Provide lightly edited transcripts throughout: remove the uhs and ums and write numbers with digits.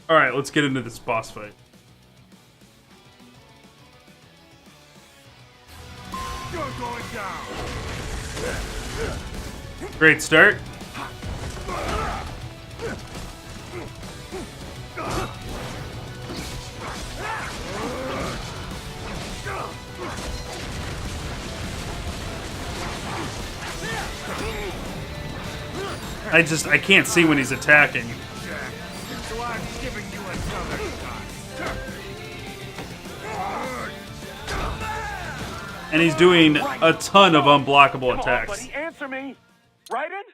Alright, let's get into this boss fight. You're going down. Great start. I can't see when he's attacking. So I'm giving you another shot. And he's doing a ton of unblockable attacks. Buddy, answer me. Raiden?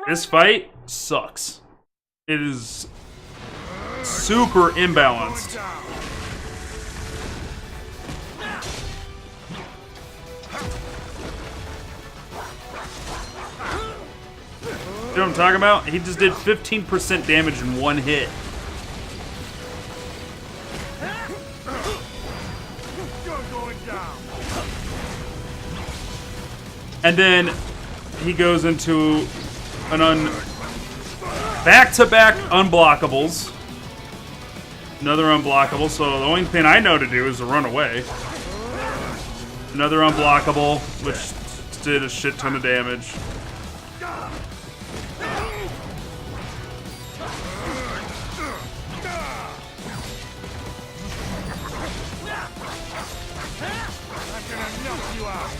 This fight sucks. It is super imbalanced. You know what I'm talking about? He just did 15% damage in one hit. You're going down. And then he goes into an back-to-back unblockables. Another unblockable, so the only thing I know to do is to run away. Another unblockable, which did a shit ton of damage. I'm gonna knock you out.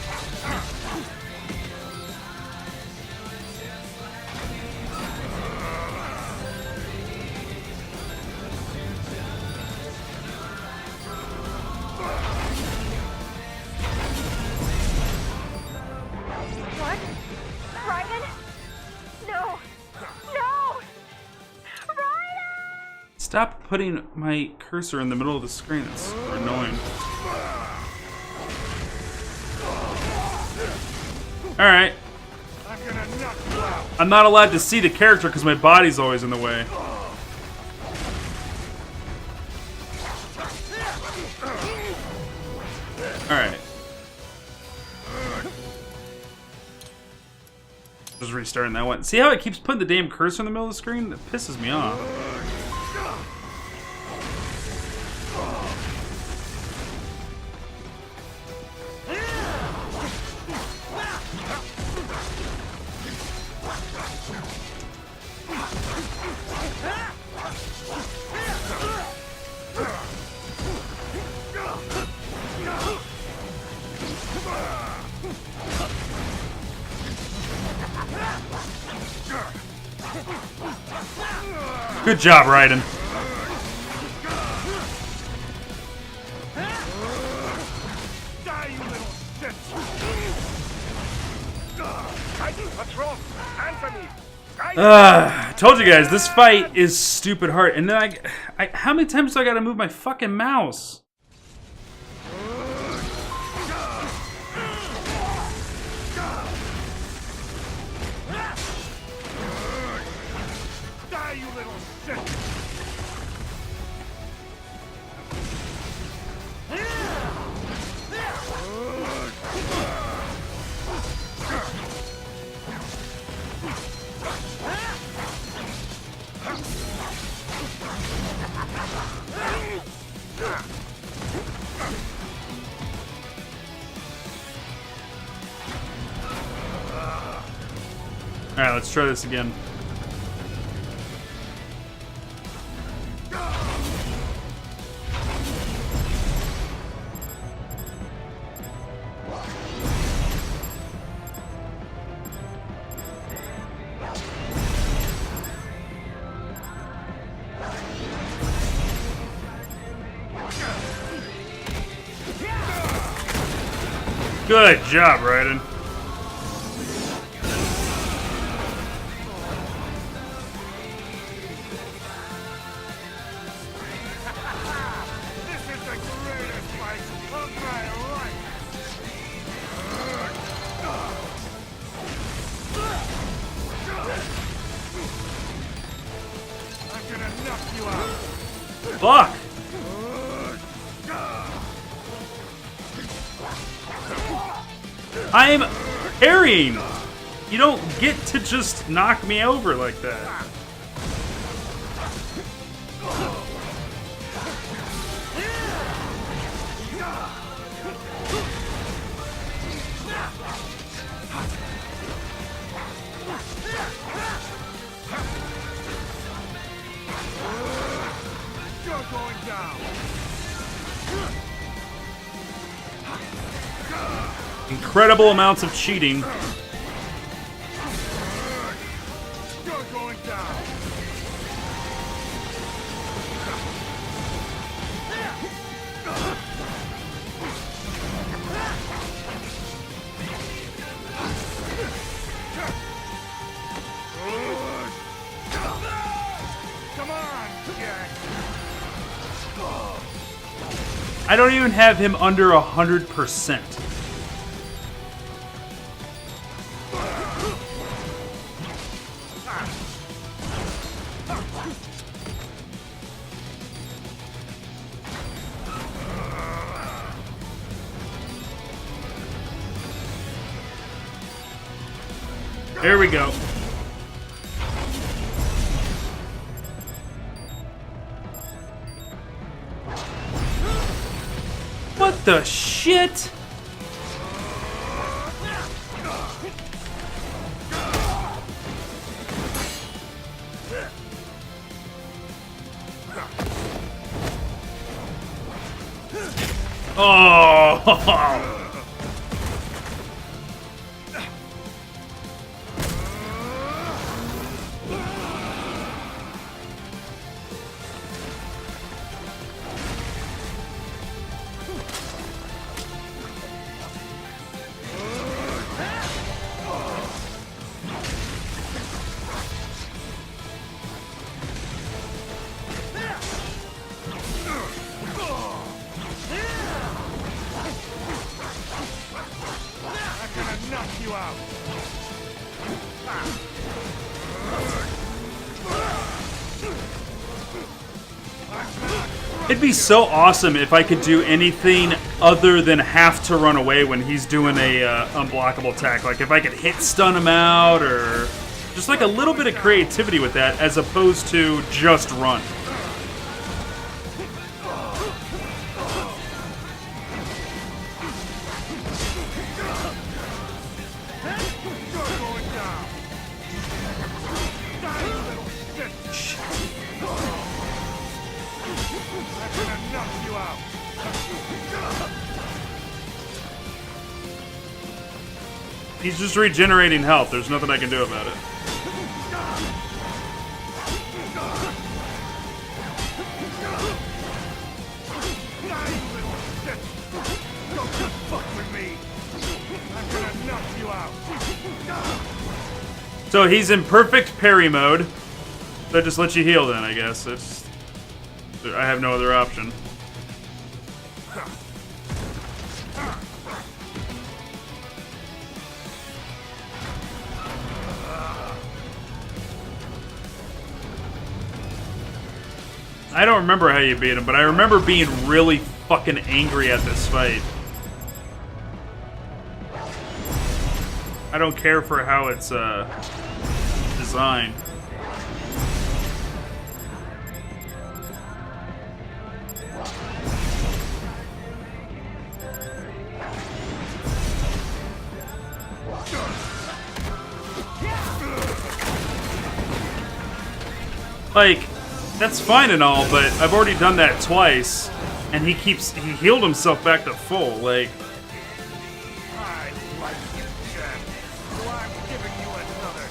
What? Raiden? No! No! Raiden! Stop putting my cursor in the middle of the screen. It's annoying. Alright. I'm gonna knock you out. I'm not allowed to see the character because my body's always in the way. Alright. Just restarting that one. See how it keeps putting the damn cursor in the middle of the screen? That pisses me off. Good job, Raiden. Die, you little shit. Raiden, what's wrong? Answer me. I told you guys, this fight is stupid hard. And then how many times do I gotta move my fucking mouse? Die, you little shit. Alright, let's try this again. Good job, Raiden. This is the greatest fight of my life. I'm gonna knock you out. Fuck! I'm parrying! You don't get to just knock me over like that. Incredible amounts of cheating. You're going down. Come on, Jack. I don't even have him under 100%. There we go. What the shit? Oh! Knock you out. It'd be so awesome if I could do anything other than have to run away when he's doing a unblockable attack. Like if I could hit stun him out, or just like a little bit of creativity with that, as opposed to just run. You're going down. Die, you little bitch. I'm gonna knock you out. He's just regenerating health. There's nothing I can do about it. Die, you little bitch. Don't you fuck with me. I'm gonna knock you out. So he's in perfect parry mode. That just lets you heal then, I guess. I have no other option. I don't remember how you beat him, but I remember being really fucking angry at this fight. I don't care for how it's designed. Like, that's fine and all, but I've already done that twice, and he healed himself back to full, like... I like you, Jack. So I'm giving you another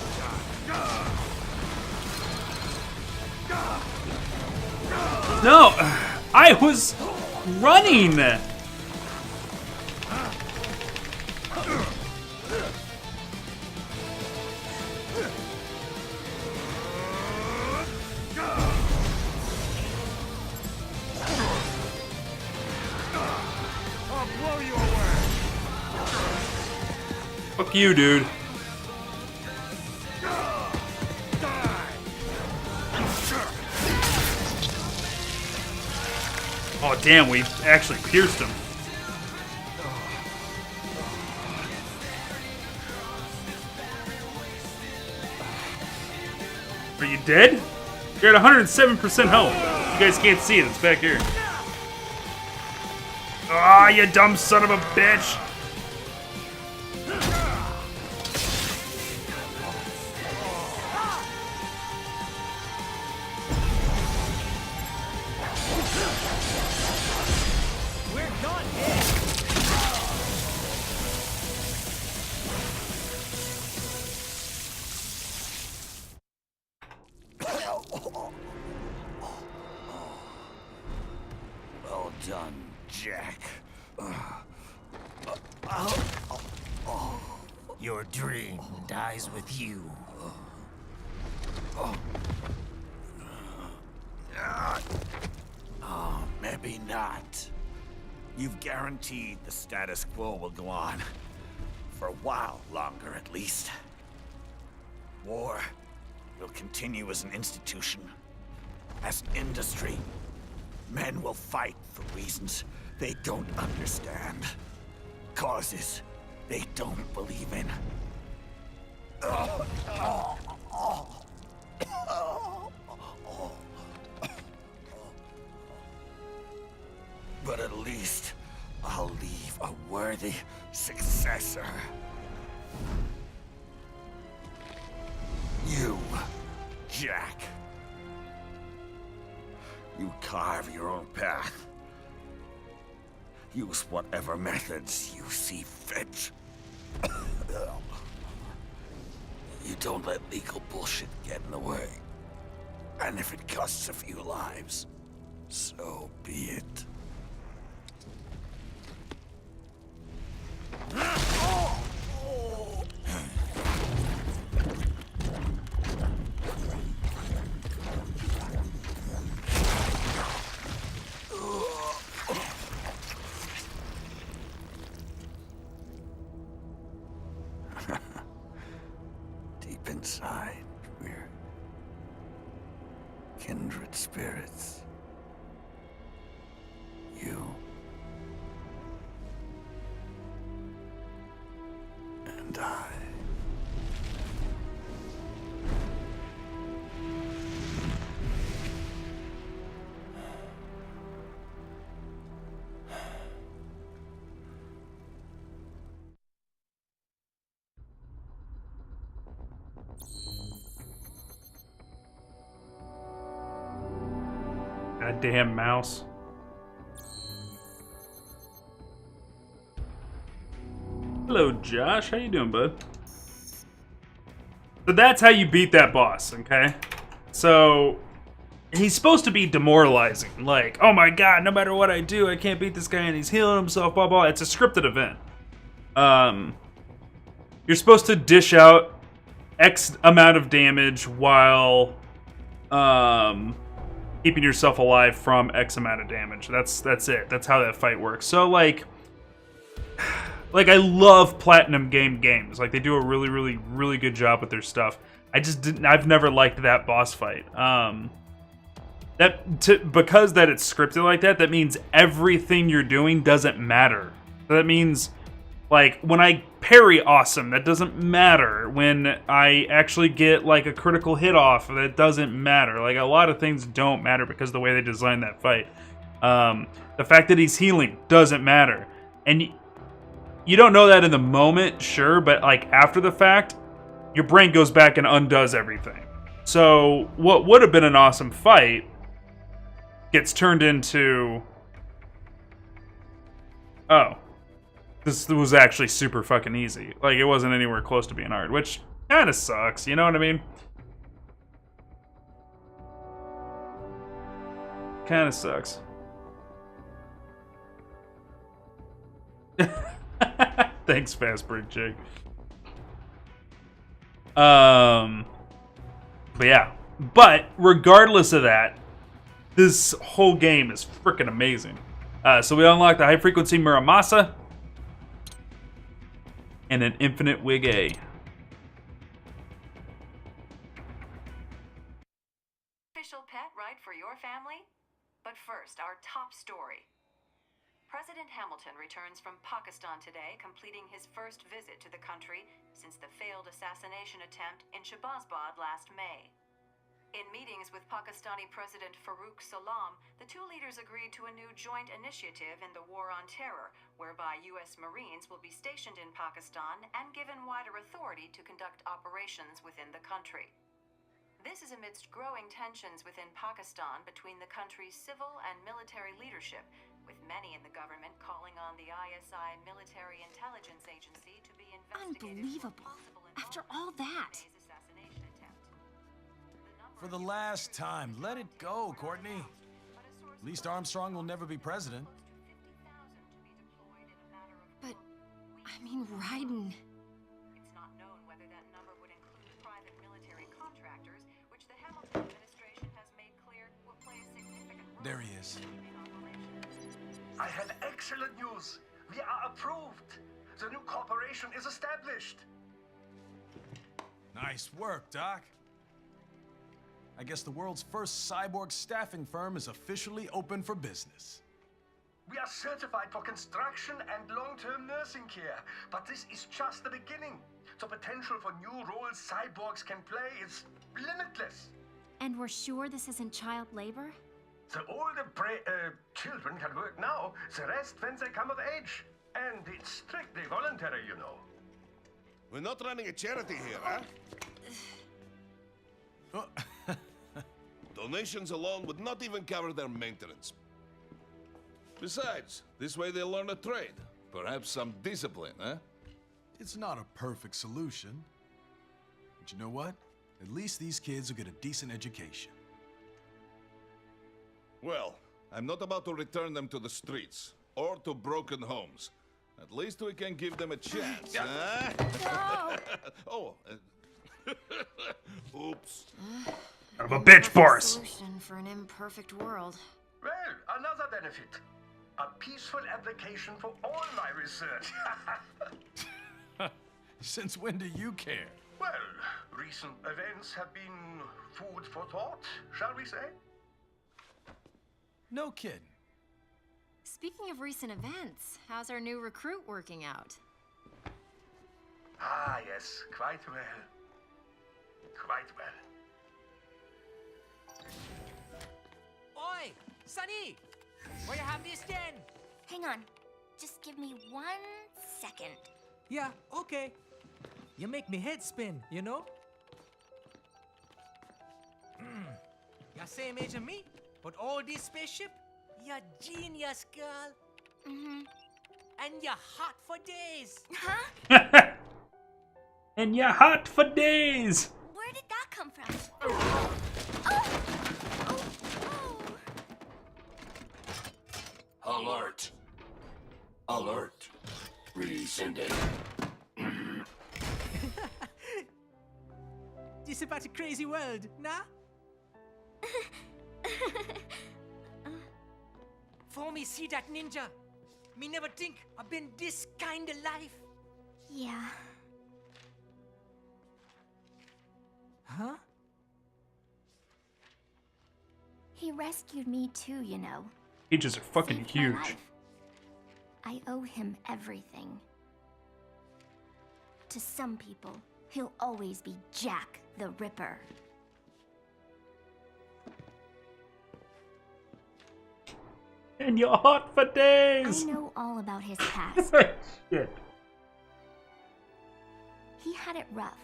shot. No! I was running! I'll blow you away. Fuck you, dude. Oh, damn, we actually pierced him. Are you dead? You're at 107% health. You guys can't see it, it's back here. Ah, you dumb son of a bitch! done, Jack. Your dream dies with you. Oh, maybe not. You've guaranteed the status quo will go on. For a while longer, at least. War will continue as an institution, as an industry. Men will fight for reasons they don't understand. Causes they don't believe in. But at least I'll leave a worthy successor. You, Jack. You carve your own path. Use whatever methods you see fit. You don't let legal bullshit get in the way. And if it costs a few lives, so be it. Deep inside, we're kindred spirits. You and I. Goddamn mouse. Hello, Josh. How you doing, bud? So that's how you beat that boss, okay? So he's supposed to be demoralizing. Like, oh my god, no matter what I do, I can't beat this guy and he's healing himself, blah, blah. It's a scripted event. You're supposed to dish out X amount of damage while keeping yourself alive from X amount of damage. That's it. That's how that fight works. So like I love Platinum games. Like they do a really, really, really good job with their stuff. I've never liked that boss fight. Because it's scripted like that, that means everything you're doing doesn't matter. So that means like when I parry awesome, that doesn't matter. When I actually get like a critical hit off, that doesn't matter. Like a lot of things don't matter because of the way they designed that fight. The fact that he's healing doesn't matter. And you don't know that in the moment, sure, but like after the fact, your brain goes back and undoes everything. So what would have been an awesome fight gets turned into, oh, this was actually super fucking easy. Like it wasn't anywhere close to being hard, which kind of sucks, you know what I mean? Kind of sucks. Thanks, Fast Break Jake. But yeah. But regardless of that, this whole game is freaking amazing. So we unlock the high frequency Muramasa and an infinite Wig A. Official pet right for your family? But first, our top story. President Hamilton returns from Pakistan today, completing his first visit to the country since the failed assassination attempt in Shahbazbad last May. In meetings with Pakistani President Farooq Salam, the two leaders agreed to a new joint initiative in the war on terror, whereby U.S. Marines will be stationed in Pakistan and given wider authority to conduct operations within the country. This is amidst growing tensions within Pakistan between the country's civil and military leadership, with many in the government calling on the ISI Military Intelligence Agency to be investigated. Unbelievable. After all that. Assassination attempt. For the last time, let it go, Courtney. But a source At least Armstrong will never be president. But, I mean, Raiden. It's not known whether that number would include private military contractors, which the Hamilton administration has made clear will play a significant role There he is. in operations. I have excellent news. We are approved. The new corporation is established. Nice work, Doc. I guess the world's first cyborg staffing firm is officially open for business. We are certified for construction and long-term nursing care, but this is just the beginning. The potential for new roles cyborgs can play is limitless. And we're sure this isn't child labor? The older children can work now, the rest when they come of age. And it's strictly voluntary, you know. We're not running a charity here, huh? Oh, Donations alone would not even cover their maintenance. Besides, this way they'll learn a trade. Perhaps some discipline, huh? it's not a perfect solution. But you know what? At least these kids will get a decent education. Well, I'm not about to return them to the streets or to broken homes. At least we can give them a chance, huh? No! Oh, oops. Son of a bitch, Boris. Solution for an imperfect world. Well, another benefit. A peaceful application for all my research. Since when do you care? Well, recent events have been food for thought, shall we say? No kidding. Speaking of recent events, how's our new recruit working out? Ah, yes, quite well. Quite well. Oi, Sonny! Where you have this then? Hang on. Just give me 1 second. Yeah, okay. You make me head spin, you know? You same age as me, but all this spaceship, you're genius, girl. Mm-hmm. And you're hot for days. Huh? And you're hot for days. Where did that come from? Oh! Oh! Oh! Alert. Alert. Rescinding. This is about a crazy world, nah? For me see that ninja, me never think I've been this kind of life. Yeah. Huh? He rescued me too, you know. Ages are fucking Saved my huge. life. I owe him everything. To some people, he'll always be Jack the Ripper. And you're hot for I days. know all about his past. Shit. He had it rough.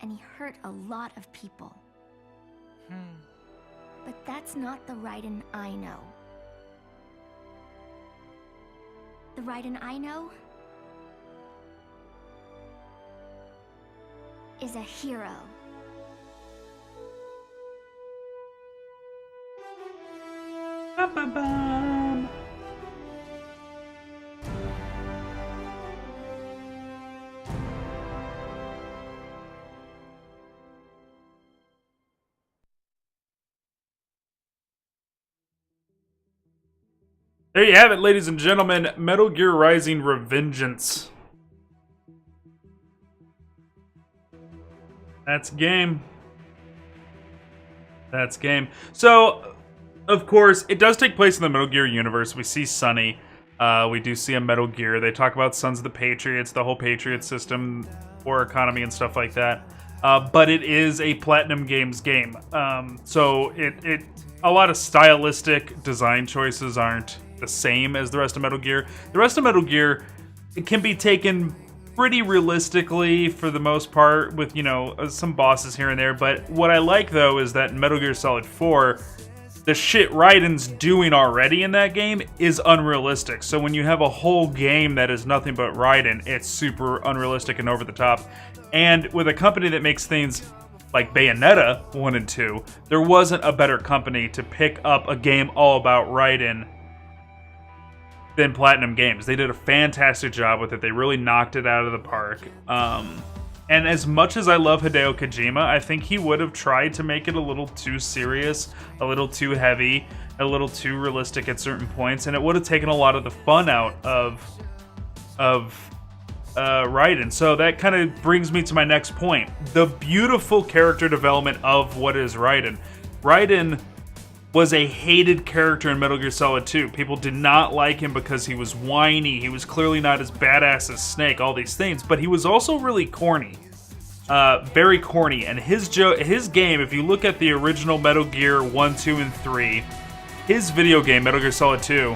And he hurt a lot of people. But that's not the Raiden I know. The Raiden I know is a hero. Ba-ba-bum. There you have it, ladies and gentlemen. Metal Gear Rising: Revengeance. That's game. That's game. So, of course, it does take place in the Metal Gear universe. We see Sonny. We do see a Metal Gear. They talk about Sons of the Patriots, the whole Patriot system, war economy, and stuff like that. But it is a Platinum Games game. So a lot of stylistic design choices aren't the same as the rest of Metal Gear. The rest of Metal Gear, it can be taken pretty realistically for the most part, with, you know, some bosses here and there. But what I like, though, is that in Metal Gear Solid 4, the shit Raiden's doing already in that game is unrealistic. So when you have a whole game that is nothing but Raiden, it's super unrealistic and over the top. And with a company that makes things like Bayonetta 1 and 2, there wasn't a better company to pick up a game all about Raiden than Platinum Games. They did a fantastic job with it. They really knocked it out of the park. And as much as I love Hideo Kojima, I think he would have tried to make it a little too serious, a little too heavy, a little too realistic at certain points, and it would have taken a lot of the fun out of Raiden. So that kind of brings me to my next point. The beautiful character development of what is Raiden. Raiden was a hated character in Metal Gear Solid 2. People did not like him because he was whiny, he was clearly not as badass as Snake, all these things, but he was also really corny. Very corny, and his game, if you look at the original Metal Gear 1, 2, and 3, his video game, Metal Gear Solid 2,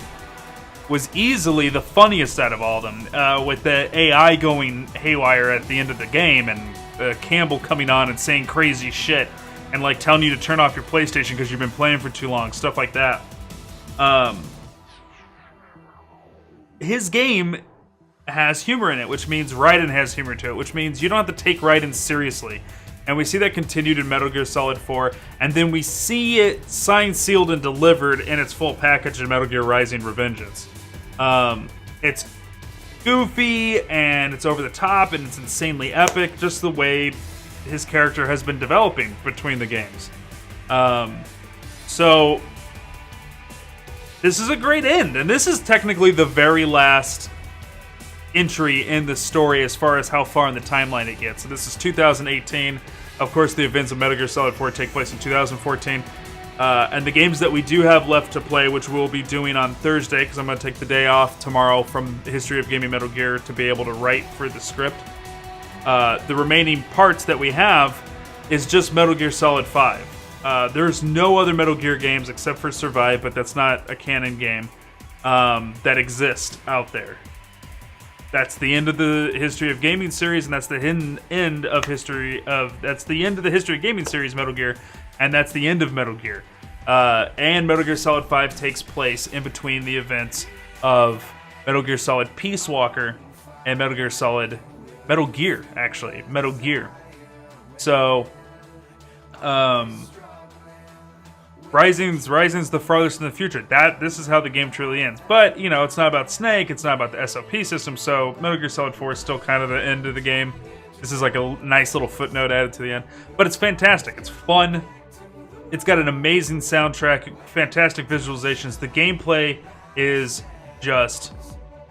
was easily the funniest out of all of them, with the AI going haywire at the end of the game, and Campbell coming on and saying crazy shit, and like telling you to turn off your PlayStation because you've been playing for too long, stuff like that. His game has humor in it, which means Raiden has humor to it, which means you don't have to take Raiden seriously. And we see that continued in Metal Gear Solid 4, and then we see it signed, sealed, and delivered in its full package in Metal Gear Rising: Revengeance. It's goofy, and it's over the top, and it's insanely epic, just the way his character has been developing between the games. So this is a great end, and this is technically the very last entry in the story as far as how far in the timeline it gets. So this is 2018. Of course, the events of Metal Gear Solid 4 take place in 2014. And the games that we do have left to play, which we'll be doing on Thursday, because I'm going to take the day off tomorrow from History of Gaming Metal Gear to be able to write for the script. The remaining parts that we have is just Metal Gear Solid 5. There's no other Metal Gear games except for Survive, but that's not a canon game, that exist out there. That's the end of the History of Gaming series, and that's the end of that's the end of the History of Gaming series, Metal Gear, and that's the end of Metal Gear. And Metal Gear Solid 5 takes place in between the events of Metal Gear Solid Peace Walker and Metal Gear, actually. Metal Gear. So, Rising's the farthest in the future. This is how the game truly ends. But, you know, it's not about Snake, it's not about the SOP system, so Metal Gear Solid 4 is still kind of the end of the game. This is like a nice little footnote added to the end. But it's fantastic. It's fun. It's got an amazing soundtrack, fantastic visualizations. The gameplay is just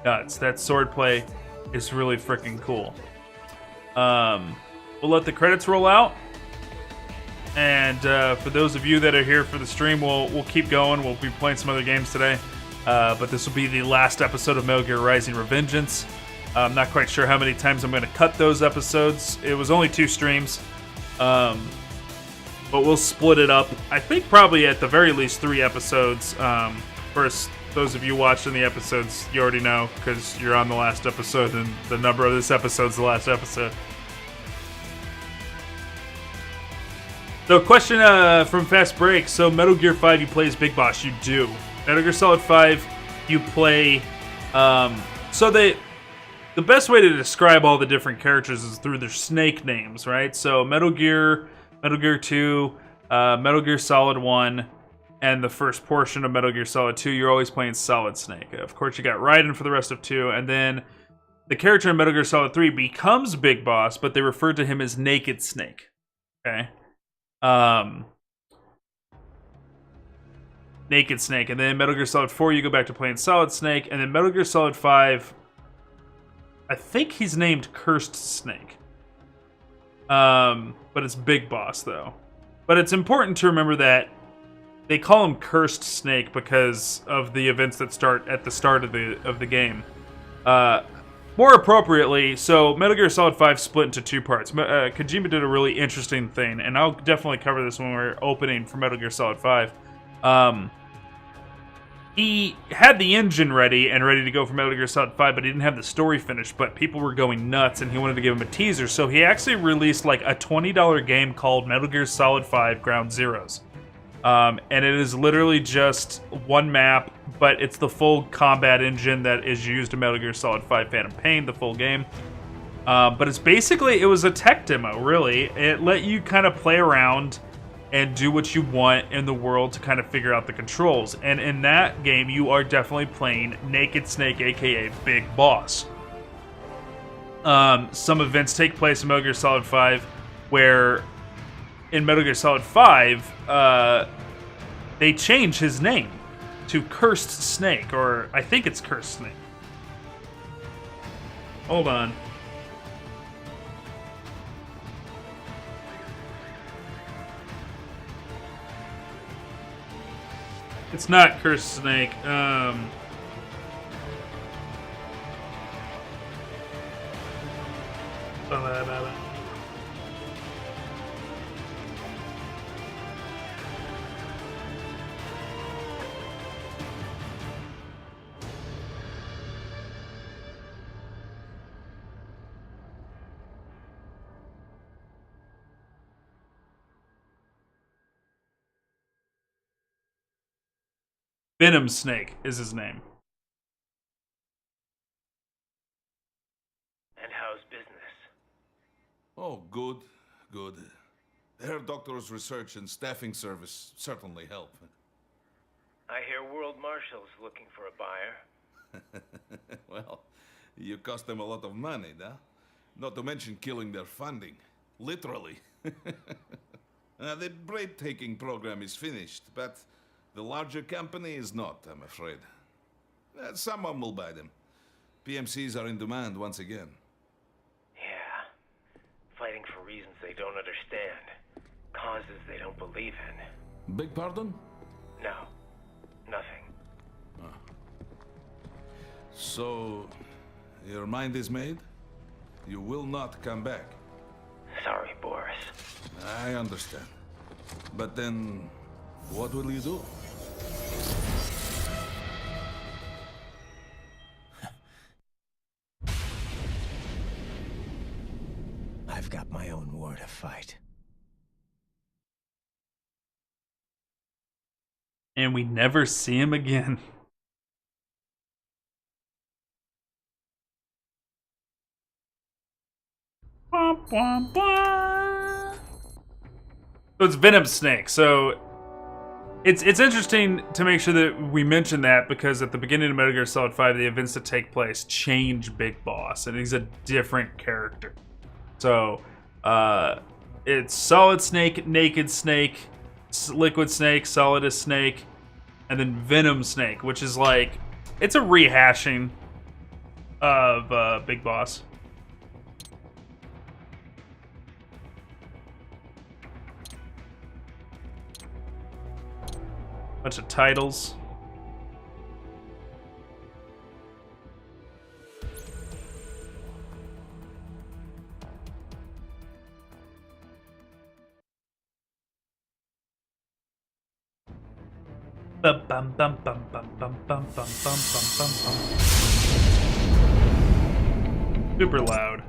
nuts. That swordplay is really freaking cool. We'll let the credits roll out. And for those of you that are here for the stream, we'll keep going. We'll be playing some other games today. But this will be the last episode of Metal Gear Rising: Revengeance. I'm not quite sure how many times I'm going to cut those episodes. It was only 2 streams. But we'll split it up. I think probably at the very least 3 episodes. First, those of you watching the episodes, you already know because you're on the last episode and the number of this episode is the last episode. So, question from Fast Break. So, Metal Gear 5, you play as Big Boss. You do. Metal Gear Solid 5, you play... so, the best way to describe all the different characters is through their Snake names, right? So, Metal Gear 2, Metal Gear Solid 1, and the first portion of Metal Gear Solid 2, you're always playing Solid Snake. Of course, you got Raiden for the rest of 2, and then the character in Metal Gear Solid 3 becomes Big Boss, but they refer to him as Naked Snake. Okay? Naked Snake. And then Metal Gear Solid 4, you go back to playing Solid Snake, and then Metal Gear Solid 5, I think he's named Cursed Snake. But it's Big Boss, though. But it's important to remember that they call him Cursed Snake because of the events that start at the start of the game. More appropriately, so Metal Gear Solid 5 split into 2 parts. Kojima did a really interesting thing, and I'll definitely cover this when we're opening for Metal Gear Solid 5. He had the engine ready to go for Metal Gear Solid 5, but he didn't have the story finished, but people were going nuts, and he wanted to give him a teaser, so he actually released like a $20 game called Metal Gear Solid 5 Ground Zeroes. And it is literally just one map, but it's the full combat engine that is used in Metal Gear Solid 5 Phantom Pain, the full game. But it's basically, it was a tech demo, really. It let you kind of play around and do what you want in the world to kind of figure out the controls. And in that game, you are definitely playing Naked Snake, aka Big Boss. Some events take place in Metal Gear Solid 5, where in Metal Gear Solid 5, they change his name to Cursed Snake, or I think it's Cursed Snake. Hold on. It's not Cursed Snake. Venom Snake is his name. And how's business? Oh, good, good. Herr Doctor's research and staffing service certainly help. I hear World Marshal's looking for a buyer. Well, you cost them a lot of money, huh? Not to mention killing their funding. Literally. The break-taking program is finished, but the larger company is not, I'm afraid. Someone will buy them. PMCs are in demand once again. Yeah. Fighting for reasons they don't understand. Causes they don't believe in. Beg pardon? No. Nothing. So, your mind is made? You will not come back. Sorry, Boris. I understand. But then, what will you do? I've got my own war to fight. And we never see him again. Womp, womp, womp. So it's Venom Snake. So it's interesting to make sure that we mention that, because at the beginning of Metal Gear Solid 5, the events that take place change Big Boss, and he's a different character. So it's Solid Snake, Naked Snake, Liquid Snake, Solidus Snake, and then Venom Snake, which is like, it's a rehashing of Big Boss. Bunch of titles. Bum bum bum bum bum bum bum bum bum bum bum. Super loud.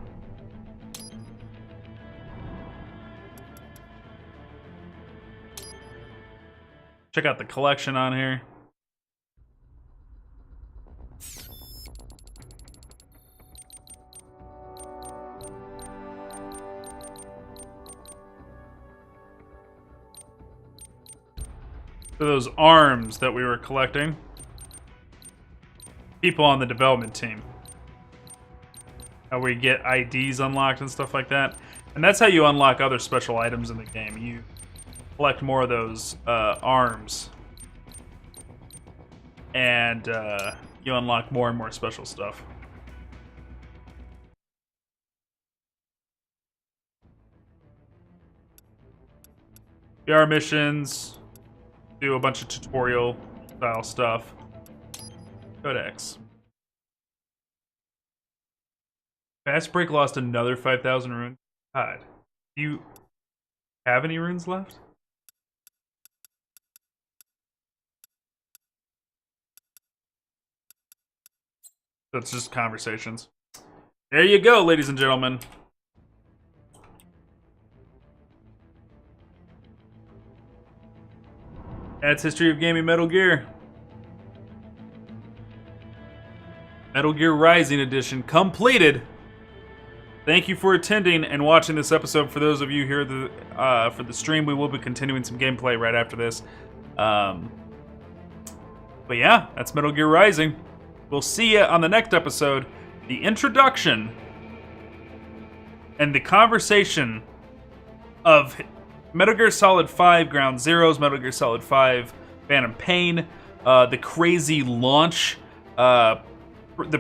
Check out the collection on here. So those arms that we were collecting. People on the development team. How we get IDs unlocked and stuff like that. And that's how you unlock other special items in the game. You collect more of those arms. And you unlock more and more special stuff. VR missions. Do a bunch of tutorial style stuff. Codex. Fast Break lost another 5,000 runes. God. Do you have any runes left? That's just conversations. There you go, ladies and gentlemen. That's History of Gaming Metal Gear. Metal Gear Rising Edition completed. Thank you for attending and watching this episode. For those of you here for the stream, we will be continuing some gameplay right after this. But yeah, that's Metal Gear Rising. We'll see you on the next episode. The introduction and the conversation of Metal Gear Solid 5 Ground Zeroes, Metal Gear Solid 5 Phantom Pain, the crazy launch, the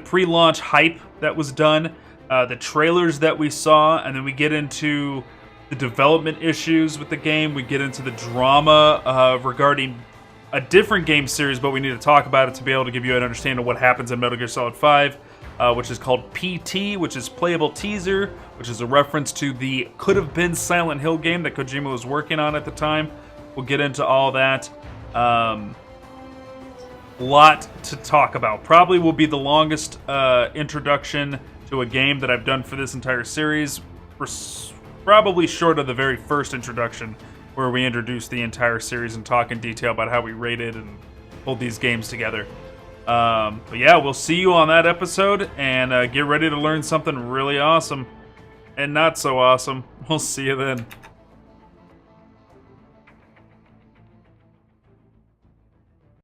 pre-launch hype that was done, the trailers that we saw, and then we get into the development issues with the game. We get into the drama regarding a different game series, but we need to talk about it to be able to give you an understanding of what happens in Metal Gear Solid 5, which is called PT, which is Playable Teaser, which is a reference to the could-have-been Silent Hill game that Kojima was working on at the time. We'll get into all that. Lot to talk about. Probably will be the longest introduction to a game that I've done for this entire series. Probably short of the very first introduction, where we introduced the entire series and talk in detail about how we rated and pulled these games together. But yeah, we'll see you on that episode, and get ready to learn something really awesome. And not so awesome. We'll see you then.